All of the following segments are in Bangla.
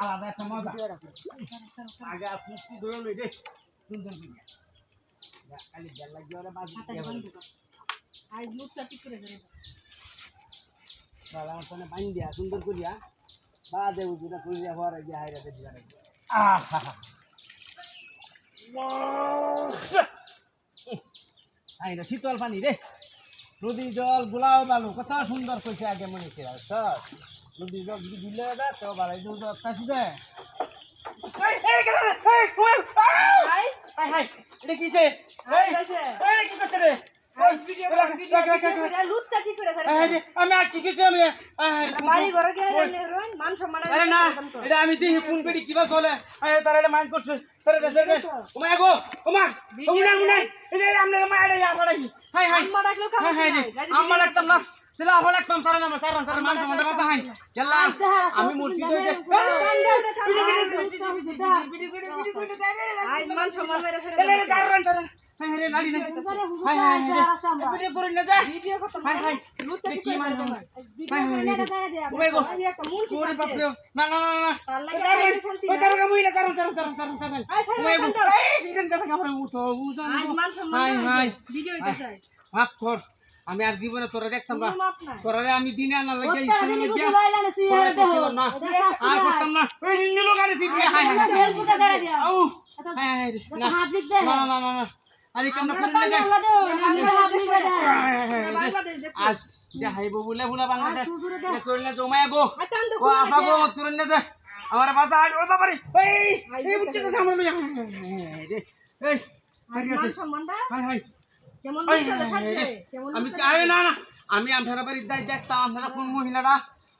আলাদা একটা মজা আগে আপনি ধরে লই রে সুন্দর খালি বেল লাগি ওরে বাজি আজ লুচা ঠিক করে ধরে বাবা কোনে বাইন দিয়া সুন্দর করিয়া বাজে উজুটা করিয়া পরে গিয়া হাইরাতে দিয়া রাখি আইরা শীতল পানি রে নদী জল গোলাও বালু কত সুন্দর কইছে আগে মনে ছিল নদী জল যদি দিলে দা তো বালাই দুধ কাছি দে হাই এটা কিছে এই কি করতে রে আমি আর ঠিক আছে আমি বাড়ি ঘরে গেলে মান সম্মান আরে না এটা আমি দেখি কোন পেটি কিবা চলে তারা এটা মাইন্ড করছে তারা দেশে ওমা গো ওমা ওমা না এই যে আমনের মা এটা ইয়া পড়াই হাই হাই আম্মা ডাকলো কাম আম্মা ডাকতাম না দিলা হল একদম তারা না তারা মান সম্মান কথা হাই গেলা আমি মূর্তি দইতে আজ মান সম্মান মেরে ফেলে এলে জাররান তারা হাই হাই লাড়ি না হাই হাই ভিডিও করিন না যা ভিডিও কত হাই হাই লুচা ঠিক কি করে মান হাই হাই ওমা গো একটা মুন ওরে বাপ রে না না না তার লাগে শান্তি ওই তারা মহিলা জাররান আই ওমা গো এই সিজন কথা কামড়ে উঠো আজ মান সম্মান হাই হাই ভিডিও এটা চাই মাফ কর আমি আর জীবনে তোরা দেখতাম না তোরা আমি দিনে আনা লাগে না আর করতাম না ওই নিলো গাড়ি দিতে হাই হাই আউ হাই হাই না না না না আরে কেমন করে লাগে আজ দেখাইবো বলে বলে বাংলাদেশ করলে জমায় গো ও আপা গো তুরন না দে আমার বাসা আজ ও বাবারে এই বুঝতে তো আমার এই মান সম্মানটা হাই হাই কেমন লুচা দেখাচ্ছে কেমন আমি আরে না না আমি আমধারা বাড়ি যাই দেখতাম আমধারা কোন মহিলারা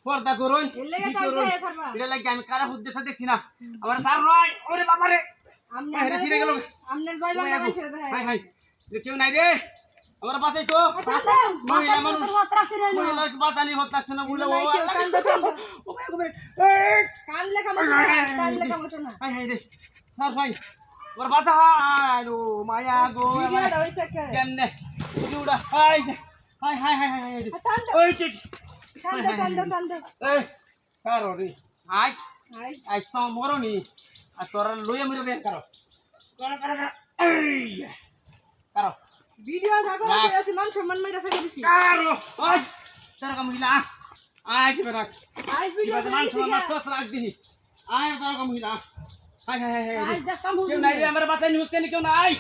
পর্দা করই কি করই এটা লাগি আমি কারা উদ্দেশ্য দেখছি না আমার স্যার রয় ওরে বাবা রে আমনের ফিরে গেল আমনের জয় বাংলা গাইছে হাই হাই কেউ নাই রে আমার বাসাই তো মহিলা মানুষ মহিলা বাঁচানি হত লাগছে না বলে ও কান লেখা মতো কান লেখা মতো না হাই হাই রে স্যার ভাই ওর বাসা আলো মায়া গো ভিডিওটা হইছে কেমনে উড়া high high high high high ওই ঠিক কান্দে এই কারো রে আই আই আই তো মরনি আর তোরা লইয়া মরে দে কারো কর কর এই কারো ভিডিও থাকো আছে মান সম্মান মেরে ফেলে দিছি কারো ওই তোরা কমিলা আই কি বেরাক আই ভিডিও মান সম্মান তো রাখ দিনি আই তোরা Comilla high high high high কেউ নাই রে আমার বাতাই নিউজ কেন কেউ নাই